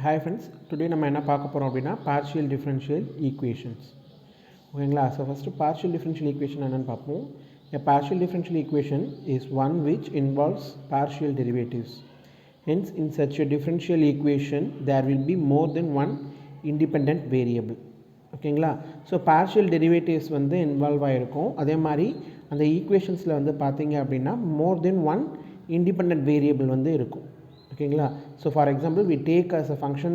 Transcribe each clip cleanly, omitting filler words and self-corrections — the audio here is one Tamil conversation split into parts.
Hi friends, today நம்ம என்ன பார்க்க போறோம் அப்படினா partial differential equations. ஓகேங்களா? So first partial differential equation என்னன்னு பார்ப்போம். A partial differential equation is one which involves partial derivatives. Hence in such a differential equation there will be more than one independent variable. ஓகேங்களா? So partial derivatives வந்து இன்வால்வ் ஆயிருக்கும். அதே மாதிரி அந்த ஈக்குவேஷன்ஸ்ல வந்து பாத்தீங்க அப்படினா more than one independent variable வந்து இருக்கும். ஓகேங்களா? So for example we take as a function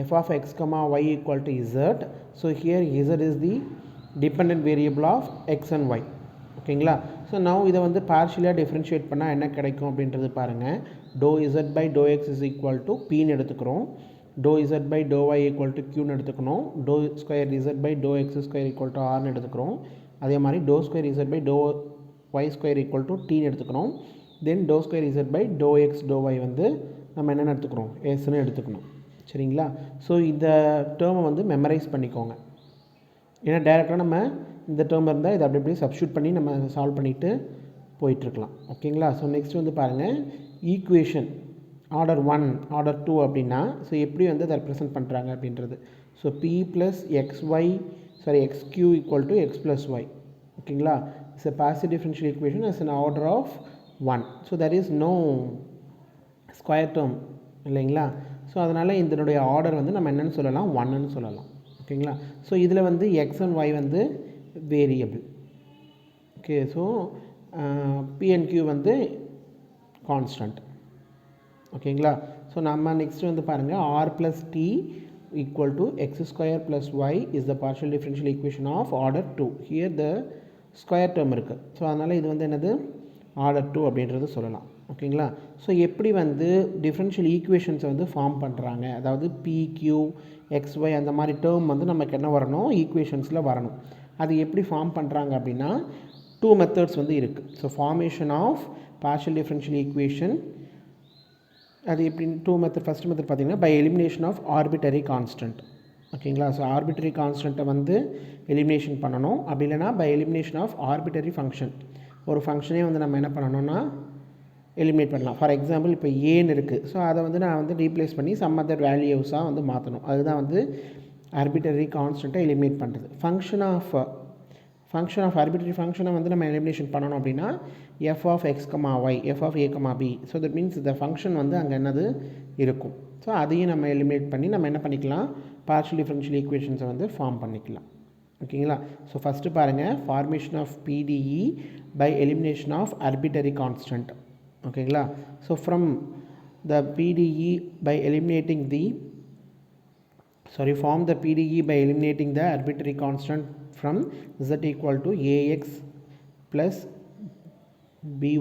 f of x comma y equal to z. So here z is the dependent variable of x and y. ஓகேங்களா? So now இதை வந்து பார்ஷியலாக டிஃப்ரென்ஷியேட் பண்ணால் என்ன கிடைக்கும் அப்படின்றது பாருங்கள். dou z by dou x is equal to pன்னு எடுத்துக்கிறோம். dou z by dou y equal to qன்னு எடுத்துக்கணும். dou square z by dou x square equal to rன்னு எடுத்துக்கிறோம். அதே மாதிரி dou square z by dou y square equal to tன்னு எடுத்துக்கிறோம். தென் dou square z by dou x dou y வந்து நம்ம என்னென்ன எடுத்துக்கிறோம் sன்னு எடுத்துக்கணும். சரிங்களா? ஸோ இந்த டேர்மை வந்து மெமரைஸ் பண்ணிக்கோங்க. ஏன்னா டேரெக்டாக நம்ம இந்த டேர்ம் இருந்தால் இதை அப்படி சப்ஸ்டியூட் பண்ணி நம்ம சால்வ் பண்ணிவிட்டு போயிட்டுருக்கலாம். ஓகேங்களா? ஸோ நெக்ஸ்ட் வந்து பாருங்கள், ஈக்குவேஷன் ஆர்டர் 1 ஆர்டர் 2 அப்படின்னா ஸோ எப்படி வந்து அதை ரெப்ரசன்ட் பண்ணுறாங்க அப்படின்றது. So p + xq = x + y. ஓகேங்களா? It's a partial differential equation as an order of 1. so there is no square term இல்லைங்களா? ஸோ அதனால் இதனுடைய ஆர்டர் வந்து நம்ம என்னென்னு சொல்லலாம், 1ன்னு சொல்லலாம். ஓகேங்களா? ஸோ இதில் வந்து எக்ஸ் அண்ட் ஒய் வந்து variable. Okay, so p and q வந்து கான்ஸ்டன்ட். ஓகேங்களா? ஸோ நம்ம நெக்ஸ்ட் வந்து பாருங்கள், r plus t equal to x square plus y is the partial differential equation of order 2. Here the square term இருக்குது. ஸோ அதனால் இது வந்து என்னது, ஆர்டர் 2 அப்படின்றது சொல்லலாம். ஓகேங்களா? ஸோ எப்படி வந்து டிஃப்ரென்ஷியல் ஈக்குவேஷன்ஸை வந்து ஃபார்ம் பண்ணுறாங்க, அதாவது பி கியூ எக்ஸ் ஒய் அந்த மாதிரி டேர்ம் வந்து நமக்கு என்ன வரணும், ஈக்குவேஷன்ஸில் வரணும். அது எப்படி ஃபார்ம் பண்ணுறாங்க அப்படின்னா 2 மெத்தட்ஸ் வந்து இருக்குது. So formation of partial differential equation அது எப்படி 2 மெத்தட். ஃபஸ்ட் மெத்தட் பார்த்திங்கன்னா by elimination of arbitrary constant. ஓகேங்களா? ஸோ ஆர்பிட்டரி கான்ஸ்டன்ட்டை வந்து எலிமினேஷன் பண்ணணும். அப்படி இல்லைனா by elimination of arbitrary function. ஒரு ஃபங்க்ஷனே வந்து நம்ம என்ன பண்ணணும்னா எலிமினேட் பண்ணலாம். ஃபார் எக்ஸாம்பிள் இப்போ ஏன்னு இருக்குது. ஸோ அதை வந்து நான் வந்து ரீப்ளேஸ் பண்ணி சம் அதர் வேல்யூஸாக வந்து மாற்றணும். அதுதான் வந்து ஆர்பிட்டரி கான்ஸ்டன்ட்டை எலிமினேட் பண்ணுறது. ஃபங்க்ஷன் ஆஃப் ஆர்பிட்டரி ஃபங்க்ஷனை வந்து நம்ம எலிமினேஷன் பண்ணணும் அப்படின்னா f of x comma y, f of a comma b. So that means இந்த ஃபங்க்ஷன் வந்து அங்கே என்னது இருக்கும். ஸோ அதையும் நம்ம எலிமினேட் பண்ணி நம்ம என்ன பண்ணிக்கலாம், பார்ஷியல் டிஃபரன்ஷியல் ஈக்குவேஷன்ஸை வந்து ஃபார்ம் பண்ணிக்கலாம். ஓகேங்களா? ஸோ ஃபஸ்ட்டு பாருங்கள், formation of PDE by elimination of arbitrary constant. ஓகேங்களா? So from the PDE by eliminating the form the PDE by eliminating the arbitrary constant from z equal to ax plus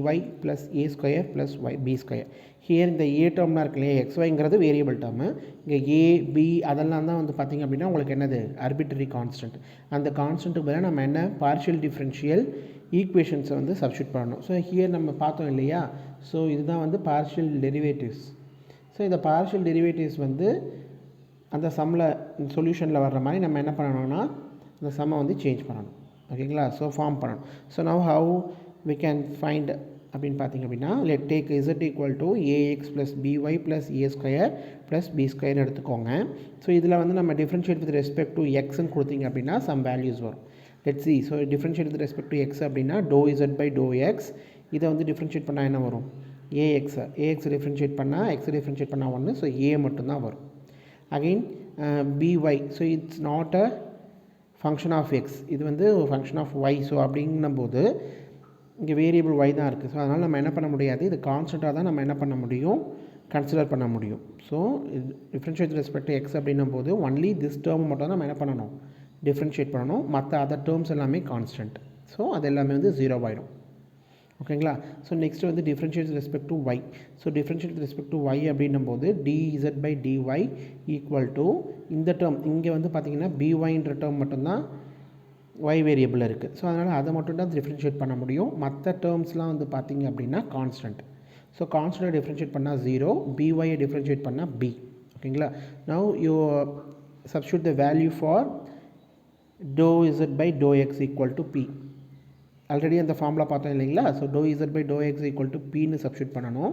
by plus a square plus b square. Here இந்த a term இருக்குல்ல, xyங்கிறது வேரியபிள் டேர்மு. இங்கே a b அதெல்லாம் தான் வந்து பார்த்திங்க அப்படின்னா உங்களுக்கு என்னது, ஆர்பிட்டரி கான்ஸ்டன்ட். அந்த கான்ஸ்டன்ட்டுக்கு பதிலாக நம்ம என்ன பார்ஷியல் டிஃப்ரென்ஷியல் ஈக்குவேஷன்ஸை வந்து சப்ஸ்டியூட் பண்ணணும். ஸோ ஹியர் நம்ம பார்த்தோம் இல்லையா, ஸோ இதுதான் வந்து பார்ஷியல் டெரிவேட்டிவ்ஸ். ஸோ இந்த பார்ஷியல் டெரிவேட்டிவ்ஸ் வந்து அந்த சம்மில் சொல்யூஷனில் வர்ற மாதிரி நம்ம என்ன பண்ணணும்னா அந்த சம்மை வந்து சேஞ்ச் பண்ணணும். ஓகேங்களா? ஸோ ஃபார்ம் பண்ணணும். So now how we can find அப்படின்னு பார்த்திங்க அப்படின்னா, let take z equal to ax plus by plus a square plus b square எடுத்துக்கோங்க. ஸோ இதில் வந்து நம்ம டிஃப்ரென்ஷியேட் வித் ரெஸ்பெக்ட் டு எக்ஸ்ன்னு கொடுத்திங்க அப்படின்னா சம் வேல்யூஸ் வரும். Let's see. So differentiate with respect to X அப்படின்னா dou z by dou x. இதை வந்து டிஃப்ரென்ஷியேட் பண்ணால் என்ன வரும், ax டிஃப்ரென்ஷியேட் பண்ணால் x டிஃப்ரென்ஷியேட் பண்ணால் 1. ஸோ a மட்டும்தான் வரும். Again by, so it's not a function of x, இது வந்து function of y. ஸோ அப்படிங்கும் போது இங்கே வேரியபிள் y தான் இருக்குது. ஸோ அதனால் நம்ம என்ன பண்ண முடியாது, இது கான்ஸ்டண்ட்டாக தான் நம்ம என்ன பண்ண முடியும், கன்சிடர் பண்ண முடியும். So differentiate respect to X அப்படின்னும் போது ஒன்லி திஸ் டேர்ம் மட்டும் தான் நம்ம என்ன பண்ணணும், டிஃப்ரென்ஷியேட் பண்ணணும். மற்ற அதர் டேர்ம்ஸ் எல்லாமே கான்ஸ்டன்ட். ஸோ அது எல்லாமே வந்து 0 ஆகிடும். ஓகேங்களா? ஸோ நெக்ஸ்ட் வந்து differentiate with respect to y. So differentiate with respect to y அப்படின்னும் போது dz by dy equal to இந்த டேர்ம் இங்கே வந்து பார்த்திங்கன்னா byன்ற டேர்ம் மட்டும்தான் y வேரியபிள் இருக்குது. ஸோ அதனால் அதை மட்டும் தான் டிஃப்ரென்ஷியேட் பண்ண முடியும். மற்ற டேர்ம்ஸ்லாம் வந்து பார்த்திங்க அப்படின்னா கான்ஸ்டன்ட். ஸோ கான்ஸ்டன்ட்டை டிஃப்ரென்ஷியேட் பண்ணால் 0, byயை டிஃப்ரென்ஷியேட் பண்ணால் b. ஓகேங்களா? Now you substitute the value for dou z by dou x equal to p. Already அந்த ஃபார்முலா பார்த்தோம் இல்லைங்களா? So dou z by dou x equal to pன்னு சப்ஸ்டியூட் பண்ணணும்.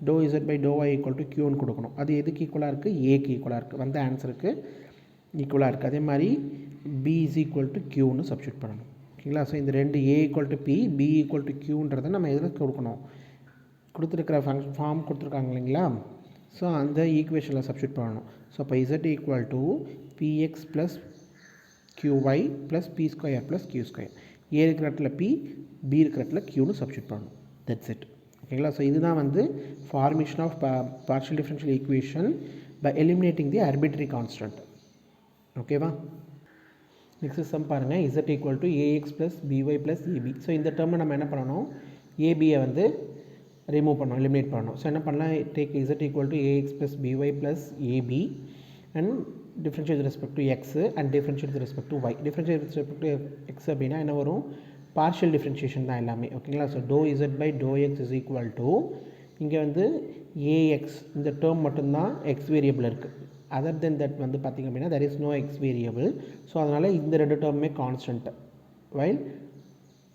dou z by dou y equal to q ன்னு கொடுக்கணும். அது எதுக்கு ஈக்குவலாக இருக்குது? ஏக்கு ஈக்குவலாக இருக்குது. வந்த ஆன்சருக்கு ஈக்குவலாக இருக்குது. அதே மாதிரி b is equal to q ன்னு சப்ஸ்டியூட் பண்ணணும். ஓகேங்களா? ஸோ இந்த ரெண்டு a equal to p, b equal to qன்றதை நம்ம எதில் கொடுக்கணும்? கொடுத்துருக்கிற ஃபார்ம் கொடுத்துருக்காங்க இல்லைங்களா? ஸோ அந்த ஈக்குவேஷனில் சப்ஸ்டியூட் பண்ணணும். ஸோ அப்போ z equal to px plus qy plus p square plus q square. a இருக்கிற இடத்துல p, b இருக்கிற இடத்துல qன்னு சப்ஸ்டியூட் பண்ணணும். That's it. ஓகேங்களா? ஸோ இதுதான் வந்து formation of partial differential equation by eliminating the arbitrary constant. ஓகேவா? நெக்ஸ்ட் சம் பாருங்கள். z equal to ax plus by plus ab. So இந்த டேர்மை நம்ம என்ன பண்ணணும்? ஏபியை வந்து ரிமூவ் பண்ணணும், எலிமினேட் பண்ணணும். ஸோ என்ன பண்ணலாம்? Take z equal to ax plus by plus ab and differentiate with respect to x and differentiate with respect to y. Differentiate with respect to x அப்படின்னா என்ன வரும்? பார்ஷியல் டிஃப்ரென்ஷியேஷன் தான் எல்லாமே. ஓகேங்களா? So dou z by dou x is equal to இங்கே வந்து ax இந்த டேர்ம் மட்டும்தான் எக்ஸ் வேரியபிள் இருக்குது. அதர் தென் தட் வந்து பார்த்திங்க அப்படின்னா there is no x variable. So அதனால் இந்த ரெண்டு டேர்மே constant while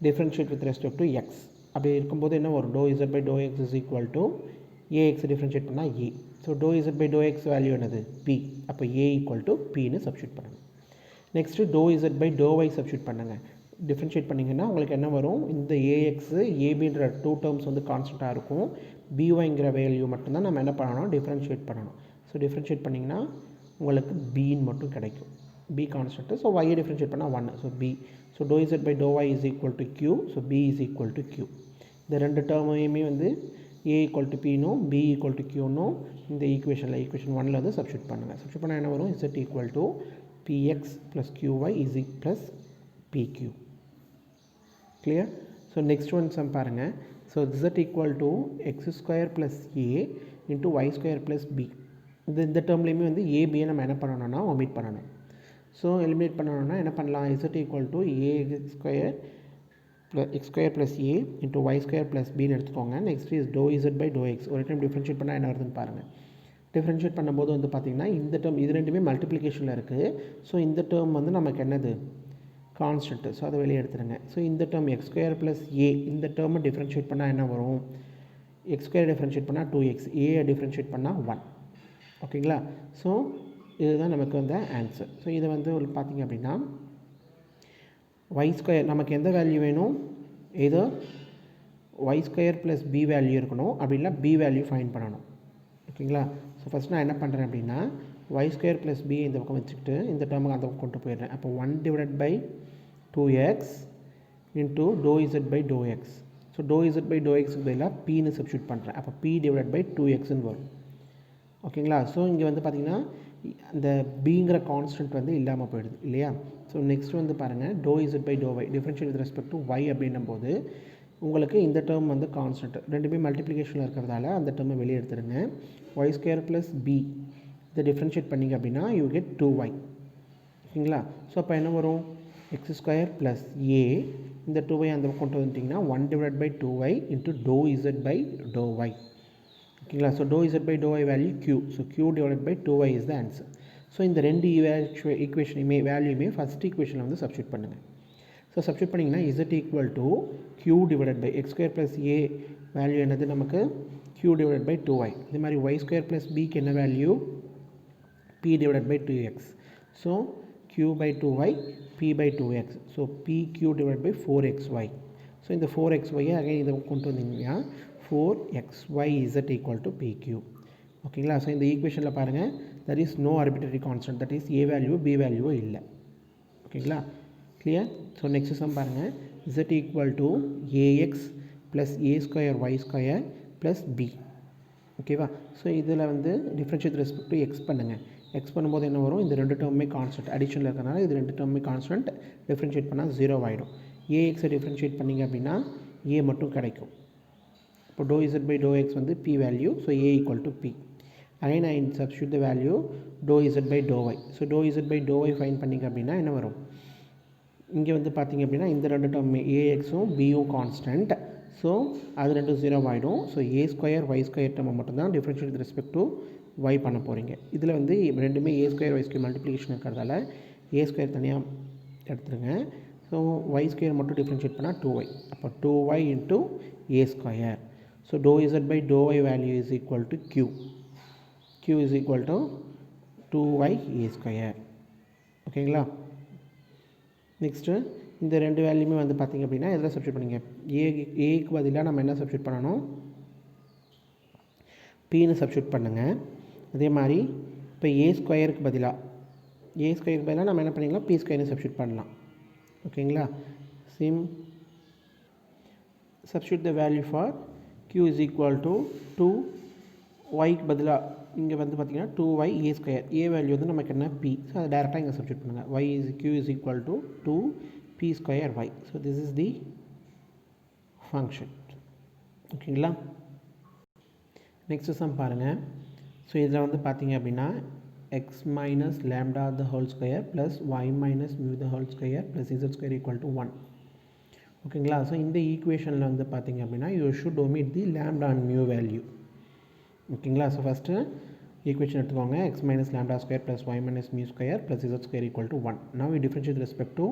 differentiate with respect to x. அப்படி இருக்கும்போது என்ன வரும்? dou z by dou x is equal to ax differentiate பண்ணால் a. So dou z by dou x value என்னது? p. அப்போ a equal to pன்னு சப்ஸ்டியூட் பண்ணுங்கள். Next dou z by dou y substitute பண்ணுங்கள். டிஃப்ரென்ஷியேட் பண்ணிங்கன்னா உங்களுக்கு என்ன வரும்? இந்த ax abன்ற டூ டேர்ம்ஸ் வந்து கான்ஸ்டண்ட்டாக இருக்கும். byங்கிற வேல்யூ மட்டும்தான் நம்ம என்ன பண்ணணும்? டிஃப்ரென்ஷியேட் பண்ணணும். ஸோ டிஃப்ரென்ஷியேட் பண்ணிங்கன்னா உங்களுக்கு bன்னு மட்டும் கிடைக்கும். b constant. So y differentiate பண்ணால் 1. So b. So dou z by dou y is equal to q. So b is equal to q. இந்த ரெண்டு டேர்மையுமே வந்து a equal to pனும் b equal to qனும் இந்த ஈக்குவேஷன் 1ல் வந்து சப்ஸ்டியூட் பண்ணுங்கள். சப்ஸ்டியூட் பண்ணால் என்ன வரும்? z equal to px plus qy is plus pq. clear? So next one sum பாருங்கள். So z equal to x square plus a into y square plus b. இந்த டேர்ம்லேயுமே வந்து ஏபியை நம்ம என்ன பண்ணணும்னா ஒமிட் பண்ணணும். ஸோ எலிமினேட் பண்ணணும்னா என்ன பண்ணலாம்? z equal to x square plus a into y square plus bன்னு எடுத்துக்கோங்க. Next is dou z by dou x. ஒரு டைம் டிஃப்ரென்ஷியேட் பண்ணால் என்ன வருதுன்னு பாருங்கள். டிஃப்ரென்ஷியேட் பண்ணும்போது வந்து பார்த்திங்கன்னா இந்த டேர்ம் இது ரெண்டுமே மல்டிப்ளிகேஷனில் இருக்குது. ஸோ இந்த டேர்ம் வந்து நமக்கு என்னது? கான்ஸ்டன்ட்டு. ஸோ அதை வெளியே எடுத்துருங்க. ஸோ இந்த term x square plus a இந்த டேர்மை டிஃப்ரென்ஷியேட் பண்ணால் என்ன வரும்? x square டிஃப்ரென்ஷியேட் பண்ணால் 2x, a டிஃப்ரென்ஷியேட் பண்ணால் 1. ஓகேங்களா? ஸோ இதுதான் நமக்கு வந்த ஆன்சர். ஸோ இதை வந்து பார்த்திங்க அப்படின்னா y ஸ்கொயர் நமக்கு எந்த வேல்யூ வேணும்? ஏதோ y square plus b value இருக்கணும். அப்படி இல்லை b வேல்யூ ஃபைண்ட் பண்ணணும். ஓகேங்களா? ஸோ ஃபஸ்ட் நான் என்ன பண்ணுறேன் அப்படின்னா y ஸ்கொயர் ப்ளஸ் b இந்த பக்கம் வச்சுக்கிட்டு இந்த டேர்முக்கு அந்த பக்கம் கொண்டு போயிடுறேன். அப்போ 1 divided by 2x into dou z by dou x. So dou z by dou x பதிலாக pன்னு சப்ஸ்டியூட் பண்ணுறேன். அப்போ p divided by 2xன்னு வரும். ஓகேங்களா? ஸோ இங்கே வந்து பார்த்திங்கன்னா அந்த பிங்கிற கான்ஸ்டன்ட் வந்து இல்லாமல் போயிடுது இல்லையா? ஸோ நெக்ஸ்ட் வந்து பாருங்கள் dou z by dou y differentiate with respect to y அப்படின்னும் போது உங்களுக்கு இந்த டேர்ம் வந்து கான்ஸ்டன்ட் ரெண்டுமே மல்டிப்ளிகேஷனில் இருக்கிறதால அந்த டேர்மை வெளியே எடுத்துடுங்க. y ஸ்கொயர் ப்ளஸ் b இதை டிஃப்ரென்ஷியேட் பண்ணிங்க அப்படின்னா யூ கெட் 2y. ஓகேங்களா? ஸோ அப்போ என்ன வரும்? எக்ஸ் ஸ்கொயர் ப்ளஸ் a இந்த 2y அந்த கொண்டு வந்துட்டிங்கன்னா 1 divided by 2y into dou z by dou y. ஓகேங்களா? So dou z by dou y value q. So q divided by 2y is the answer. So இந்த ரெண்டு ஈக்குவேஷனையுமே வேல்யூமே ஃபஸ்ட் ஈக்குவேஷனில் வந்து சப்ஸ்டியூட் பண்ணுங்கள். ஸோ சப்ஸ்டியூட் பண்ணிங்கன்னா z equal to q divided by x square plus a value என்னது நமக்கு? q divided by 2y. இதே மாதிரி y square plus bக்கு என்ன value? p divided by 2x. So q by 2y, p by 2x. So pq divided by 4xy. So இந்த 4xy அகைன் இதை கொண்டு வந்தீங்கன்னா 4xy z equal to pq. ஓகேங்களா? ஸோ இந்த ஈக்குவேஷனில் பாருங்கள் there is no arbitrary constant, that is a value b value இல்லை. ஓகேங்களா? கிளியர்? ஸோ நெக்ஸ்ட் சம் பாருங்கள். z equal to ax plus a square y square plus b. ஓகேவா? ஸோ இதில் வந்து டிஃப்ரென்ஷியேட் ரெஸ்பெக்ட் டு எக்ஸ் பண்ணுங்கள். எக்ஸ் பண்ணும்போது என்ன வரும்? இந்த ரெண்டு டேர்மே கான்ஸ்டன்ட் அடிஷனில் இருக்கிறனால இது ரெண்டு டேர்மே கான்ஸ்டன்ட். டிஃப்ரென்ஷியேட் பண்ணால் 0 ஆகிடும். ஏஎக்ஸை டிஃப்ரென்ஷியேட் பண்ணிங்க அப்படின்னா a மட்டும் கிடைக்கும். இப்போ dou z by dou x வந்து p value. So a equal to p. Again I substitute the value dou z by dou y. So dou z by dou y fine பண்ணிங்க அப்படின்னா என்ன வரும்? இங்கே வந்து பார்த்திங்க அப்படின்னா இந்த ரெண்டு டேர்ம் ஏஎக்ஸும் பியும் கான்ஸ்டன்ட். ஸோ அது ரெண்டும் 0 ஆகிடும். So a square y square டேர்மை மட்டும்தான் differentiate with respect to y பண்ண போகிறீங்க. இதில் வந்து ரெண்டுமே a square y square multiplication இருக்கிறதால a ஸ்கொயர் தனியாக எடுத்துருங்க. ஸோ y ஸ்கொயர் மட்டும் டிஃப்ரென்ஷியேட் பண்ணால் 2y. அப்போ 2y into a square. So dou z by dou y value is equal to q. Q is equal to 2y a square. ஓகேங்களா? நெக்ஸ்ட்டு இந்த ரெண்டு வேல்யூமே வந்து பார்த்திங்க அப்படின்னா எதில் சப்ஸ்டியூட் பண்ணிங்க, ஏக்கு பதிலாக நம்ம என்ன சப்ஸ்டியூட் பண்ணணும், பின்னு சப்ஸ்டியூட் பண்ணுங்கள். அதே மாதிரி இப்போ ஏ ஸ்கொயருக்கு பதிலாக நம்ம என்ன பண்ணிக்கலாம், பி ஸ்கொயர்னு சப்ஸ்டியூட் பண்ணலாம். ஓகேங்களா? substitute the value for q is equal to 2yக்கு பதிலாக இங்கே வந்து பார்த்திங்கன்னா 2y a square, a value வந்து நமக்கு என்ன p, ஸோ அதை டேரெக்டாக இங்கே சப்ஸ்டியூட் பண்ணுங்கள். q is equal to 2p square y. So this is the function. ஓகேங்களா? நெக்ஸ்ட் சம் பாருங்கள். ஸோ இதில் வந்து பார்த்திங்க அப்படின்னா x minus lambda the whole square plus y minus mu the whole square plus z square equal to 1. ஓகேங்களா? ஸோ இந்த ஈக்குவேஷனில் வந்து பார்த்திங்க அப்படின்னா you should omit the lambda and mu value. ஓகேங்களா? ஸோ ஃபஸ்ட்டு ஈக்குவேஷன் எடுத்துக்கோங்க. x minus lambda square plus y minus mu square plus z square equal to 1. Now we differentiate with respect to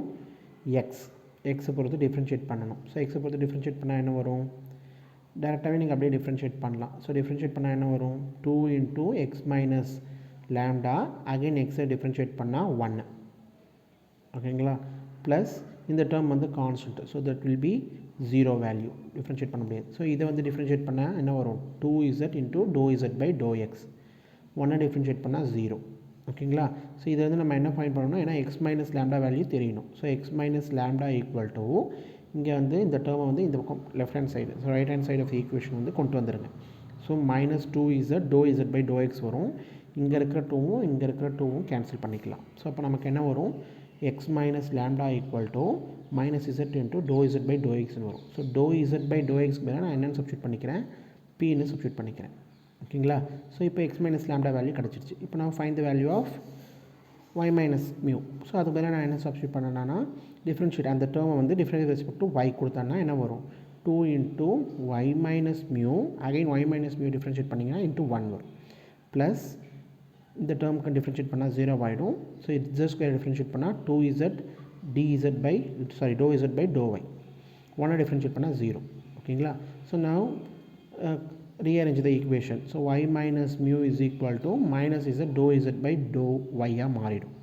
x பொறுத்து டிஃப்ரென்ஷியேட் பண்ணணும். ஸோ x பொறுத்து டிஃப்ரென்ஷியேட் பண்ணால் என்ன வரும், டேரெக்டாகவே நீங்கள் அப்படியே டிஃப்ரென்ஷியேட் பண்ணலாம். ஸோ டிஃப்ரென்ஷியேட் பண்ணால் என்ன வரும், 2 into x minus lambda again எக்ஸை டிஃப்ரென்ஷியேட் பண்ணால் 1. ஓகேங்களா? ப்ளஸ் இந்த டேர்ம் வந்து constant, so that will be 0 value, differentiate பண்ண முடியாது. ஸோ இதை வந்து டிஃப்ரென்ஷியேட் பண்ணால் என்ன வரும், 2z into dou z by dou x. 1 differentiate பண்ணால் 0. ஓகேங்களா? ஸோ இதை வந்து நம்ம என்ன ஃபைண்ட் பண்ணணும், ஏன்னா x மைனஸ் லேம்டா வேல்யூ தெரியணும். So x minus lambda equal to இங்கே வந்து இந்த டேர்மை வந்து இந்த பக்கம் left hand side, so right hand side of equation வந்து கொண்டு வந்துடுங்க. So minus 2z dou z by dou x வரும். இங்கே இருக்கிற 2வும் இங்கே இருக்கிற 2வும் கேன்சல் பண்ணிக்கலாம். ஸோ அப்போ நமக்கு என்ன வரும், x minus lambda equal to minus z into dou z by dou x வரும். So dou z by dou x மேலே நான் என்னென்னு சப்ஸ்டியூட் பண்ணிக்கிறேன், pன்னு சப்ஸ்டியூட் பண்ணிக்கிறேன். ஓகேங்களா? ஸோ இப்போ x minus lambda வேல்யூ கிடச்சிருச்சு. இப்போ நான் find the value of y minus mu. So அது மேலே நான் என்ன சப்ஸ்டியூட் பண்ணேன்னா டிஃப்ரென்ஷியேட் அந்த டேர்மை வந்து டிஃப்ரென்ஷியேட் ரெஸ்பெக்ட் டு y கொடுத்தான்னா என்ன வரும், 2 into y minus mu, again y minus mu differentiate பண்ணிங்கன்னா into 1 வரும். ப்ளஸ் இந்த டேர்முக்கு டிஃப்ரென்ஷியேட் பண்ணால் 0 ஆகிடும். ஸோ z ஸ்கொயர் டிஃப்ரென்ஷியேட் பண்ணால் 2z dou z by dou y. 1 differentiate பண்ணால் 0. ஓகேங்களா? So now rearrange the equation. So y minus mu is equal to minus z dou z by dou y மாறிடும்.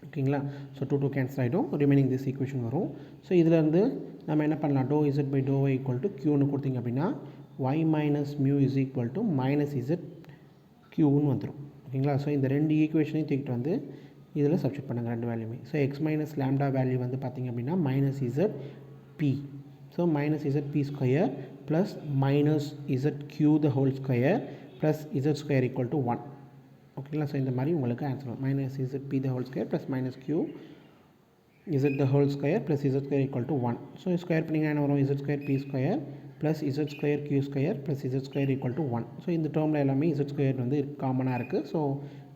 ஓகேங்களா? ஸோ 2 கேன்சல் ஆகிடும், ரிமைனிங் திஸ் ஈக்குவேஷன் வரும். ஸோ இதிலேருந்து நம்ம என்ன பண்ணலாம், dou z by dou y equal to qன்னு கொடுத்திங்க அப்படின்னா y minus mu is equal to minus z qன்னு வந்துடும். ஓகேங்களா? ஸோ இந்த ரெண்டு ஈக்குவேஷனையும் தூக்கிட்டு வந்து இதில் சப்ஸ்டியூட் பண்ணுங்கள் ரெண்டு வேல்யூமே. So x minus lambda value வந்து பார்த்திங்க அப்படின்னா minus z p. So minus z p square plus minus z q the whole square plus z square equal to 1. ஓகேங்களா? ஸோ இந்த மாதிரி உங்களுக்கு ஆன்சர் வரும். Minus z p the whole square plus minus q z the whole square plus z square equal to 1. So square பண்ணிங்கன்னா என்ன வரும், z square p square plus z square q square plus z square equal to 1. So இந்த டேர்மில் எல்லாமே இசட் ஸ்கொயர் வந்து காமனாக இருக்குது. ஸோ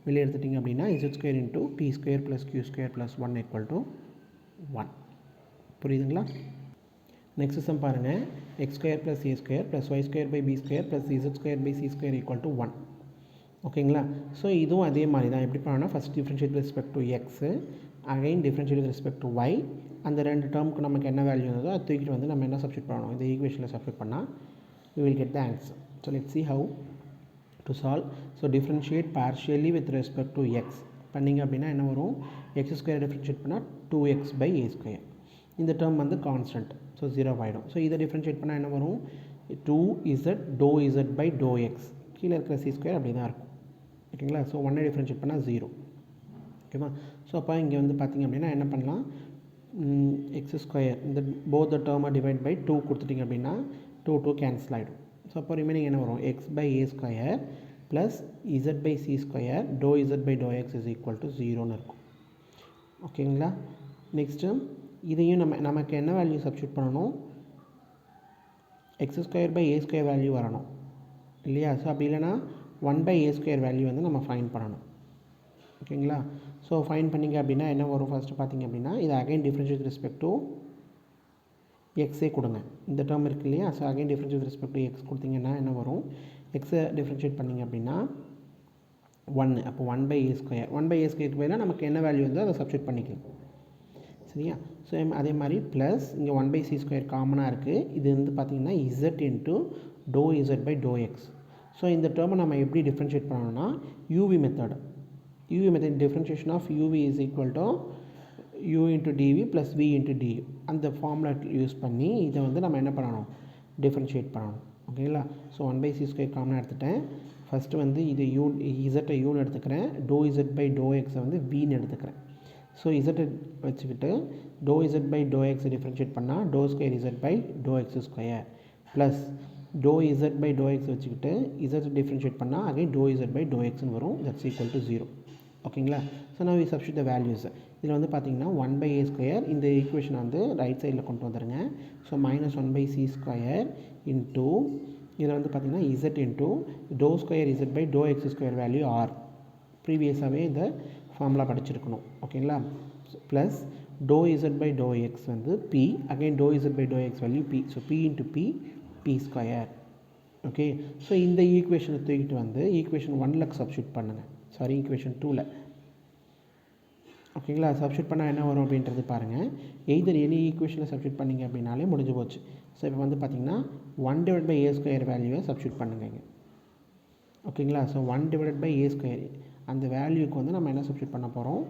வெளியே எடுத்துட்டிங்க அப்படின்னா z square into p square plus q square plus 1 equal to 1. புரியுதுங்களா? நெக்ஸ்ட் சம் பாருங்கள். X square plus a square plus y square by b square plus z square by c square equal to 1. ஓகேங்களா? ஸோ இதுவும் அதே மாதிரி தான். எப்படி பண்ணணும்னா first differentiate with respect to x, again differentiate with respect to y. அந்த ரெண்டு டேர்முக்கு நமக்கு என்ன வேல்யூ இருந்ததோ அது தூக்கிட்டு வந்து நம்ம என்ன சப்ஸ்டியூட் பண்ணணும், இந்த ஈக்குவேஷனில் சப்ஸ்டியூட் பண்ணால் we will get the answer. So let's see how to solve. So differentiate partially with respect to x பண்ணிங்க அப்படின்னா என்ன வரும், எக்ஸ் ஸ்கொயர் டிஃப்ரென்ஷியேட் பண்ணால் 2x by a ஸ்கொயர். இந்த டேர்ம் வந்து கான்ஸ்டன்ட், ஸோ 0 ஆகிடும். ஸோ இதை டிஃப்ரென்ஷியேட் பண்ணால் என்ன வரும், 2z dou z by dou x. கீழே இருக்கிற சி ஸ்கொயர் அப்படி தான் இருக்கும். ஓகேங்களா? ஸோ 1 டிஃப்ரென்ஷியேட் பண்ணால் 0. ஓகேவா? ஸோ அப்போ இங்கே வந்து பார்த்திங்க அப்படின்னா என்ன பண்ணலாம், எக்ஸ் ஸ்கொயர் இந்த போத் த டேர்மை டிவைட் பை 2 கொடுத்துட்டிங்க அப்படின்னா 2 கேன்சல் ஆகிடும். ஸோ அப்போ ரிமைனிங் என்ன வரும், x by a square plus z by c square dow z by to x is equal to 0ன்னு இருக்கும். ஓகேங்களா? நெக்ஸ்ட்டு இதையும் நமக்கு என்ன வேல்யூ சப்ஸ்டியூட் பண்ணணும், x square by a square value வரணும் இல்லையா? ஸோ அப்படி இல்லைனா 1 பை ஏ ஸ்கொயர் வேல்யூ வந்து நம்ம ஃபைண்ட் பண்ணணும். ஓகேங்களா? ஸோ ஃபைண்ட் பண்ணிங்க அப்படின்னா என்ன வரும், ஃபஸ்ட்டு பார்த்திங்க அப்படின்னா இது again differentiate with respect to எக்ஸே கொடுங்க. இந்த டேர்ம் இருக்குது இல்லையா? So again differentiate with respect to x கொடுத்திங்கன்னா என்ன வரும், எக்ஸை டிஃப்ரென்ஷியேட் பண்ணிங்க அப்படின்னா 1. அப்போ 1 பை ஏ ஸ்கொயர். 1 பை ஏ ஸ்கொயருக்கு பதிலாக நமக்கு என்ன வேல்யூ வந்தோ அதை சப்ஸ்டியூட் பண்ணிக்கலாம். சரியா? ஸோ அதே மாதிரி ப்ளஸ் இங்கே 1/c² காமனாக இருக்குது. இது வந்து பார்த்திங்கன்னா z into to z by to x. So இந்த டேர்மை நம்ம எப்படி டிஃப்ரென்ஷியேட் பண்ணணும்னா uv method differentiation of uv is equal to u into dv plus v into du அந்த ஃபார்முலா யூஸ் பண்ணி இதை வந்து நம்ம என்ன பண்ணணும், டிஃப்ரென்ஷியேட் பண்ணணும். ஓகேங்களா? ஸோ 1/c² காமனாக எடுத்துட்டேன். ஃபஸ்ட்டு வந்து இது இசட்டை யூன்னு எடுத்துக்கிறேன், டோ இசட் பை டோ எக்ஸை வந்து வின்னு எடுத்துக்கிறேன். ஸோ இசட்டை வச்சுக்கிட்டு டோ இசட் பை டோ எக்ஸை டிஃப்ரென்ஷியேட் பண்ணால் to square z by to x square plus to z by to x வச்சுக்கிட்டு இசட்டை டிஃப்ரென்ஷியேட் பண்ணால் again to z by to எக்ஸ்னு வரும். That's equal to 0. ஓகேங்களா? ஸோ நான் சப்ஸ்டிட்யூட் த வேல்யூஸ். இதில் வந்து பார்த்திங்கன்னா 1/a² இந்த ஈக்குவேஷனை வந்து ரைட் சைடில் கொண்டு வந்துடுங்க. ஸோ -1/c² இன்ட்டு இதில் வந்து பார்த்திங்கன்னா z into to square z by to x square value r. ப்ரீவியஸாகவே இந்த ஃபார்முலா படிச்சிருக்கணும். ஓகேங்களா? Plus to z by to x வந்து p, again to z by to x value p. So p into p, p square. Okay. So இந்த ஈக்குவேஷனை தூக்கிட்டு வந்து ஈக்குவேஷன் 1ல் சப்ஸ்டியூட் பண்ணுங்கள். சாரி, ஈக்குவேஷன் 2ல். ஓகேங்களா? சப்ஸ்டியூட் பண்ணால் என்ன வரும் அப்படின்றது பாருங்கள். எய்தர் எனி ஈக்குவேஷனில் சப்ஸ்டியூட் பண்ணிங்க அப்படின்னாலே முடிஞ்சு போச்சு. ஸோ இப்போ வந்து பார்த்திங்கன்னா 1/a² வேல்யூவை சப்ஸ்டியூட் பண்ணுங்க. ஓகேங்களா? ஸோ 1/a² அந்த வேல்யூக்கு வந்து நம்ம என்ன சப்ஸ்டியூட் பண்ண போகிறோம்,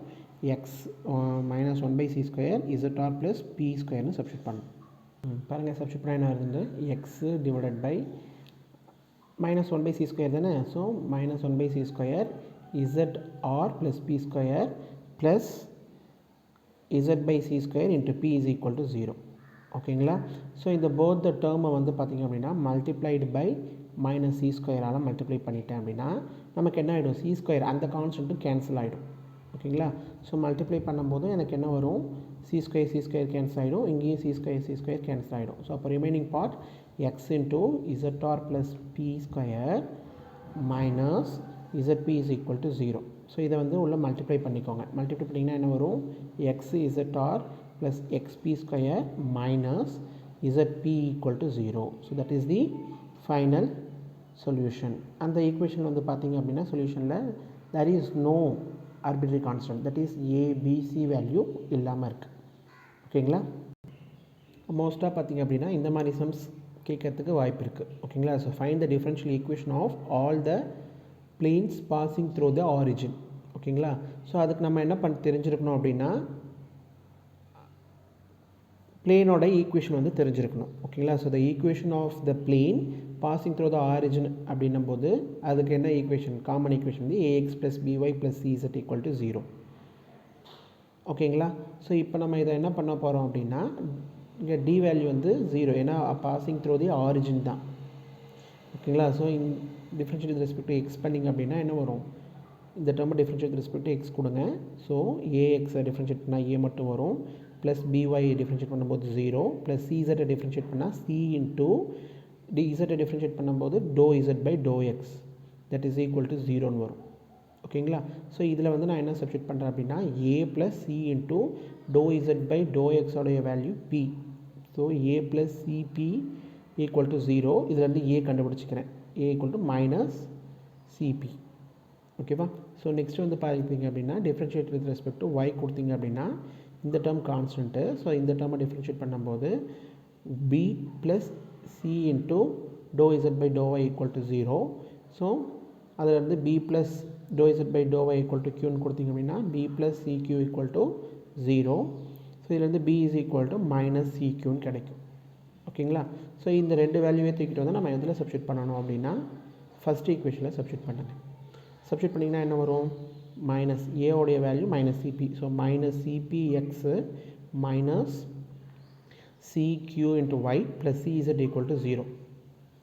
X -1/c² ZR plus p² substitute பண்ணணும். பாருங்கள், சப்ஸ்டியூட் பண்ணால் என்ன வருது, எக்ஸு டிவைடட் பை -1/c² தானே. So -1/c² ZR plus p² plus z/c² into p is equal to 0. ஓகேங்களா? ஸோ இந்த போத் த டேர்மை வந்து பார்த்திங்க அப்படின்னா மல்டிப்ளைடு பை -c² மல்டிப்ளை பண்ணிட்டேன் அப்படின்னா நமக்கு என்ன ஆகிடும், c² அந்த கான்ஸ்டன்ட்டும் கேன்சல் ஆகிடும். ஓகேங்களா? ஸோ மல்டிப்ளை பண்ணும்போது எனக்கு என்ன வரும், c² கேன்சல் ஆகிடும், இங்கேயும் c² கேன்சல் ஆகிடும். ஸோ அப்போ remaining part X into ZR plus p² minus zp is equal to 0. So இதை வந்து உள்ள மல்டிப்ளை பண்ணிக்கோங்க. மல்டிப்ளை பண்ணிங்கன்னா என்ன வரும், X ZR plus xp² minus zp equal to 0. So that is the final solution. அந்த ஈக்குவேஷன் வந்து பார்த்திங்க அப்படின்னா சொல்யூஷனில் there is no arbitrary constant, that is a b c value இல்லாமல் இருக்குது. ஓகேங்களா? மோஸ்ட்டாக பார்த்திங்க அப்படின்னா இந்த மாதிரி சம்ஸ் கேட்கறதுக்கு வாய்ப்பு இருக்குது. ஓகேங்களா? So find the differential equation of all the planes passing through the origin. ஓகேங்களா? ஸோ அதுக்கு நம்ம என்ன தெரிஞ்சிருக்கணும் அப்படின்னா பிளேனோட ஈக்குவேஷன் வந்து தெரிஞ்சிருக்கணும். ஓகேங்களா? So the equation of the plane passing through the origin அப்படின்னும் போது அதுக்கு என்ன ஈக்குவேஷன், காமன் ஈக்குவேஷன் வந்து ax + by + cz = 0. ஓகேங்களா? ஸோ இப்போ நம்ம இதை என்ன பண்ண போகிறோம் அப்படின்னா இங்கே டி வேல்யூ வந்து 0, ஏன்னா பாசிங் த்ரூ தி ஆரிஜின் தான். ஓகேங்களா? So differentiate with respect to x பண்ணிங்க அப்படின்னா என்ன வரும், இந்த டேர்மை differentiate with respect to x கொடுங்க. ஸோ ஏஎக்ஸை டிஃப்ரென்ஷியேட் பண்ணால் ஏ மட்டும் வரும், ப்ளஸ் பிஒய் டிஃப்ரென்ஷியேட் பண்ணும்போது 0, ப்ளஸ் சிஇசட்டை டிஃப்ரென்ஷியேட் பண்ணால் சி இன்ட்டு டிஇசட்டை டிஃப்ரென்ஷியேட் பண்ணும்போது dow z by to x that is equal to 0ன்னு வரும். ஓகேங்களா? ஸோ இதில் வந்து நான் என்ன சப்ஸ்டியூட் பண்ணுறேன் அப்படின்னா a plus c into to z by dow எக்ஸோடைய value p. So a plus c p equal to 0. இதில் வந்து ஏ கண்டுபிடிச்சிக்கிறேன், a equal to minus c p. ஓகேவா? ஸோ நெக்ஸ்ட் வந்து பார்த்தீங்க அப்படின்னா differentiate with respect to y கொடுத்தீங்க அப்படின்னா இந்த டேர்ம் கான்ஸ்டன்ட்டு. ஸோ இந்த டேர்மை டிஃப்ரென்ஷியேட் பண்ணும்போது b plus c into to z by dow y equal to 0. So அதில் இருந்து b plus to z by dow y equal to க்யூன்னு கொடுத்தீங்க அப்படின்னா b plus c q equal to 0. So இதுலேருந்து b is equal to minus c க்யூன்னு கிடைக்கும். ஓகேங்களா? ஸோ இந்த ரெண்டு வேல்யூவே தூக்கிட்டு வந்து நம்ம எதில் சப்ஸ்டியூட் பண்ணணும் அப்படின்னா ஃபஸ்ட் ஈக்குவேஷனில் சப்ஸ்டியூட் பண்ணுங்க. சப்ஸ்டியூட் பண்ணிங்கன்னா என்ன வரும், மைனஸ் ஏவோடைய value minus c p. So minus c p x minus c q into y plus c z equal to 0.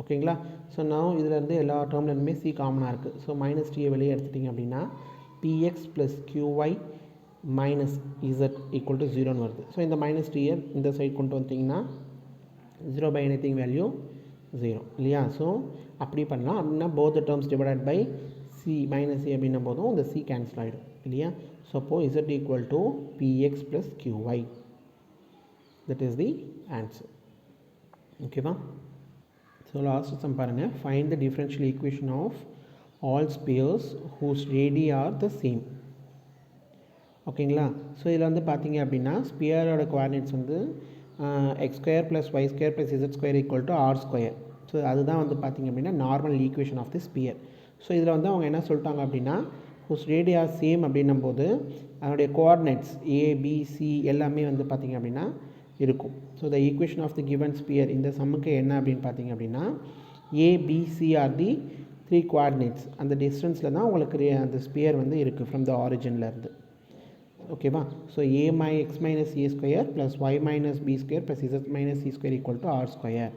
ஓகேங்களா? ஸோ நான் இதிலேருந்து எல்லா டேர்ம்லேருந்துமே சி காமனாக இருக்குது. ஸோ மைனஸ் டியை வெளியே எடுத்துட்டிங்க அப்படின்னா p x plus q y minus z equal to 0ன்னு வருது. ஸோ இந்த மைனஸ் டியை இந்த சைட் கொண்டு வந்துட்டிங்கன்னா 0 by anything value 0 இல்லையா? ஸோ அப்படி பண்ணலாம். அப்படின்னா both the terms divided by c minus c அப்படின்னும் போதும் இந்த c கேன்சல் ஆகிடும் இல்லையா? ஸோ அப்போது z equal to px plus qy, that is the answer. ஓகேவா? ஸோ லாஸ்ட் சம் பாருங்கள். Find the differential equation of all spheres whose radii are the same. ஓகேங்களா. ஸோ இதில் வந்து பார்த்தீங்க அப்படின்னா ஸ்பியரோட கோஆர்டினேட்ஸ் வந்து x square plus y square plus z square equal to r square. So அதுதான் வந்து பார்த்திங்க அப்படின்னா normal equation of the sphere. So இதில் வந்து அவங்க என்ன சொல்லிட்டாங்க அப்படின்னா ஹூஸ் ரேடியா சேம் அப்படின்னும் போது அதனுடைய கோஆர்டினேட்ஸ் ஏபிசி எல்லாமே வந்து பார்த்திங்க அப்படின்னா இருக்கும். So the equation of the given sphere இந்த சம்முக்கு என்ன அப்படின்னு பார்த்திங்க அப்படின்னா ஏபிசி ஆர் தி 3 கோஆர்டினேட்ஸ். அந்த டிஸ்டன்ஸில் தான் உங்களுக்கு அந்த ஸ்பியர் வந்து இருக்குது ஃப்ரம் த ஆரிஜின்லேருந்து. ஓகேவா. So a x minus a square plus y minus B square plus z minus c square equal to r square.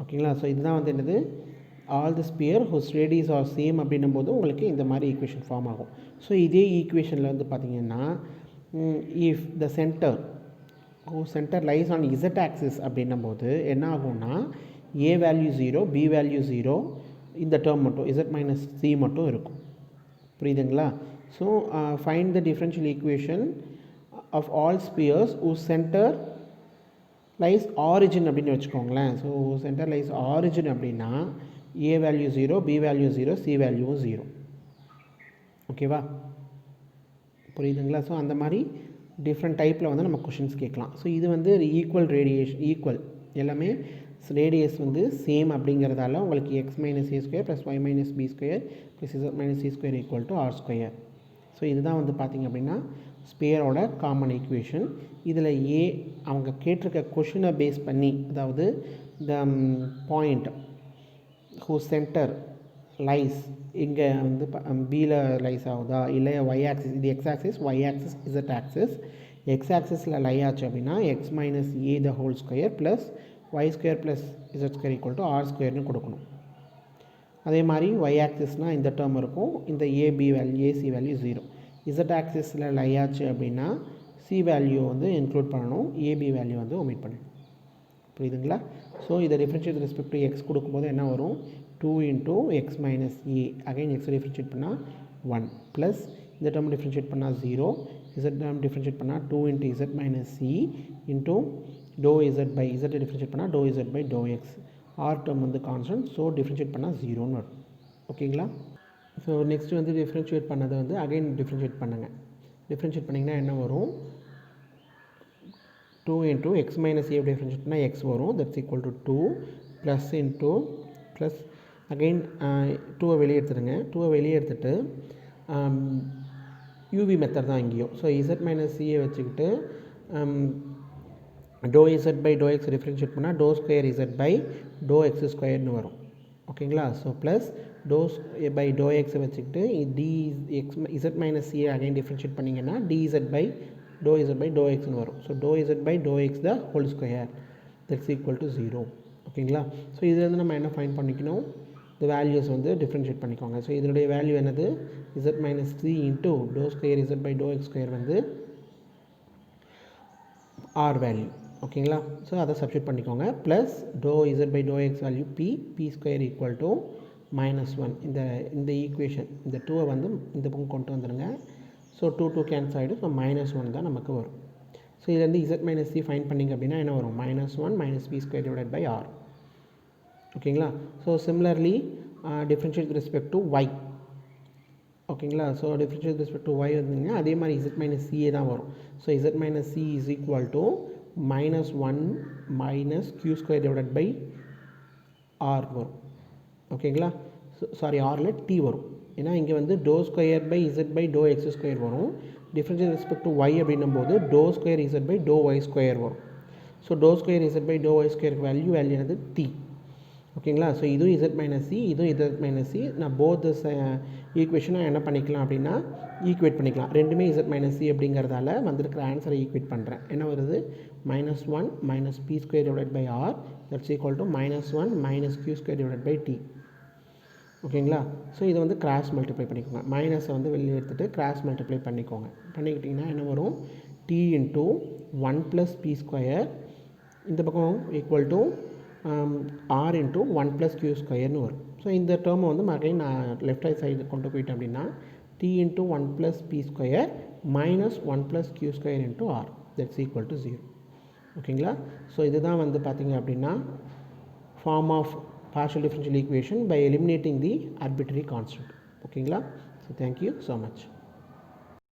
ஓகேங்களா. ஸோ இதுதான் வந்து என்னது all the sphere whose radius r same அப்படின்னும் போது உங்களுக்கு இந்த மாதிரி ஈக்குவேஷன் ஃபார்ம் ஆகும். ஸோ இதே ஈக்குவேஷனில் வந்து பார்த்திங்கன்னா if the centre lies on Z axis அப்படின்னும் போது என்ன ஆகும்னா ஏ வேல்யூ 0 பி வேல்யூ 0 இந்த டேர்ம் மட்டும் இசட் மைனஸ் சி மட்டும் இருக்கும். புரியுதுங்களா. So find the differential equation of all spheres whose centre lies origin அப்படின்னு வச்சுக்கோங்களேன். ஸோ சென்டர் லைஸ் ஆரிஜின் அப்படின்னா a value 0 b value 0 c value 0. ஓகேவா. புரியுதுங்களா. ஸோ அந்த மாதிரி டிஃப்ரெண்ட் டைப்பில் வந்து நம்ம கொஷின்ஸ் கேட்கலாம். ஸோ இது வந்து ஈக்குவல் எல்லாமே ரேடியஸ் வந்து சேம் அப்படிங்கிறதால உங்களுக்கு x minus a square plus y minus B square plus z minus c square equal to r square. So இதுதான் வந்து பார்த்திங்க அப்படின்னா ஸ்பியரோட காமன் ஈக்குவேஷன். இதில் அவங்க கேட்டிருக்க கொஷினை பேஸ் பண்ணி அதாவது the point whose centre lies இங்கே வந்து பியில் லைஸ் ஆகுதா இல்லை ஒய் ஆக்சிஸ், இது x axis, y axis, z axis. X ஆக்சிஸில் லை ஆச்சு அப்படின்னா x minus a the whole square plus y square plus z square equal to r ஸ்கொயர்னு கொடுக்கணும். அதே மாதிரி ஒய் ஆக்சிஸ்னால் இந்த டேர்ம் இருக்கும், இந்த a b value a c value 0. Z axis lie ஆச்சு அப்படின்னா சி வேல்யூ வந்து இன்க்ளூட் பண்ணணும், ஏபி வேல்யூ வந்து ஒமிட் பண்ணணும். புரியுதுங்களா. ஸோ இதை differentiate with respect to x கொடுக்கும்போது என்ன வரும் 2 into x minus a again x differentiate பண்ணால் 1 ப்ளஸ் இந்த டேர்ம் டிஃப்ரென்ஷியேட் பண்ணால் 0 இசட் டேர்ம் டிஃப்ரென்ஷியேட் பண்ணால் 2 into z minus c into to z by z differentiate பண்ணால் dow z by to x. R term வந்து கான்ஸ்டன்ட், ஸோ டிஃப்ரென்ஷியேட் பண்ணால் 0ன்னு வரும். ஓகேங்களா. ஸோ நெக்ஸ்ட் வந்து டிஃப்ரென்ஷியேட் பண்ணதை வந்து அகைன் டிஃப்ரென்ஷியேட் பண்ணுங்கள். டிஃப்ரென்ஷியேட் பண்ணிங்கன்னா என்ன வரும் 2 இன்ட்டு எக்ஸ் மைனஸ் ஏ டிஃப்ரென்ஷியேட் பண்ணால் எக்ஸ் வரும், that's equal to 2 plus into plus again 2 வெளியே எடுத்துடுங்க. 2 வெளியே எடுத்துகிட்டு யூவி மெத்தட் தான் இங்கேயும். ஸோ இசட் மைனஸ் சியை வச்சுக்கிட்டு to z by to x differentiate பண்ணால் to square z by to x ஸ்கொயர்னு வரும். ஓகேங்களா. So plus dow by to எக்ஸை வச்சுக்கிட்டு டி எக்ஸ் இசட் மைனஸ் சியை அகைன் டிஃப்ரென்ஷியேட் பண்ணிங்கன்னா டிஇசட் பை டோ எக்ஸ்னு வரும். So dow z by to x the whole square that's equal to 0. ஓகேங்களா. ஸோ இதுலேருந்து நம்ம என்ன ஃபைண்ட் பண்ணிக்கணும், இந்த வேல்யூஸ் வந்து டிஃப்ரென்ஷியேட் பண்ணிக்கோங்க. ஸோ இதனுடைய வேல்யூ என்னது z minus 3 into to square z by to x square வந்து ஆர் வேல்யூ. ஓகேங்களா. ஸோ அதை சப்ஸ்டிட் பண்ணிக்கோங்க plus to z by to x value p square equal to -1. இந்த ஈக்குவேஷன் இந்த 2 வந்து இந்த பக்கம் கொண்டு வந்துடுங்க. ஸோ 2 கேன்சல் ஆகிடும். ஸோ -1 தான் நமக்கு வரும். ஸோ இதுலேருந்து இசட் மைனஸ் சி ஃபைன் பண்ணிங்க அப்படின்னா என்ன வரும் -1 minus B square divided by r. ஓகேங்களா. So similarly differentiate with respect to y. ஓகேங்களா. So differentiate with respect to y வந்தீங்கன்னா அதே மாதிரி இசட் மைனஸ் சியே தான் வரும். So z minus c is equal to -1 minus q square divided by r வரும். ஓகேங்களா. சாரி ஆரில் டி வரும். ஏன்னா இங்கே வந்து dow square by z by to x square வரும். டிஃப்ரென்ஷியேட் ரெஸ்பெக்ட் டு ஒய் அப்படின்னும் போது dow square z by dow y square வரும். So dow square z by dow y ஸ்கொயருக்கு வேல்யூ என்னது டி. ஓகேங்களா. ஸோ இதுவும் இசட் மைனஸ் சி, இதுவும் இசட் மைனஸ் சி. நான் போத் ஈக்குவேஷனை என்ன பண்ணிக்கலாம் அப்படின்னா ஈக்குவேட் பண்ணிக்கலாம். ரெண்டுமே இசட் மைனஸ் சி அப்படிங்கிறதால வந்திருக்கிற ஆன்சரை ஈக்குவேட் பண்ணுறேன். என்ன வருது -1 minus B square divided by r that's equal to -1 minus q square divided by t. ஓகேங்களா. ஸோ இதை வந்து கிராஸ் மல்டிப்ளை பண்ணிக்கோங்க. மைனஸை வந்து வெளியே எடுத்துகிட்டு கிராஸ் மல்டிப்ளை பண்ணிக்கோங்க. பண்ணிக்கிட்டிங்கன்னா என்ன வரும் t into 1 plus p square இந்த பக்கம் equal to r into 1 plus q ஸ்கொயர்னு வரும். ஸோ இந்த டேர்மை வந்து மறுபடியும் நான் லெஃப்ட் ஹைட் சைடு கொண்டு போயிட்டேன் அப்படின்னா t into 1 plus p square minus 1 plus q square into r that's equal to 0. ஓகேங்களா. ஸோ இதுதான் வந்து பார்த்திங்க அப்படின்னா form of partial differential equation by eliminating the arbitrary constant. ஓகேங்களா. So thank you so much.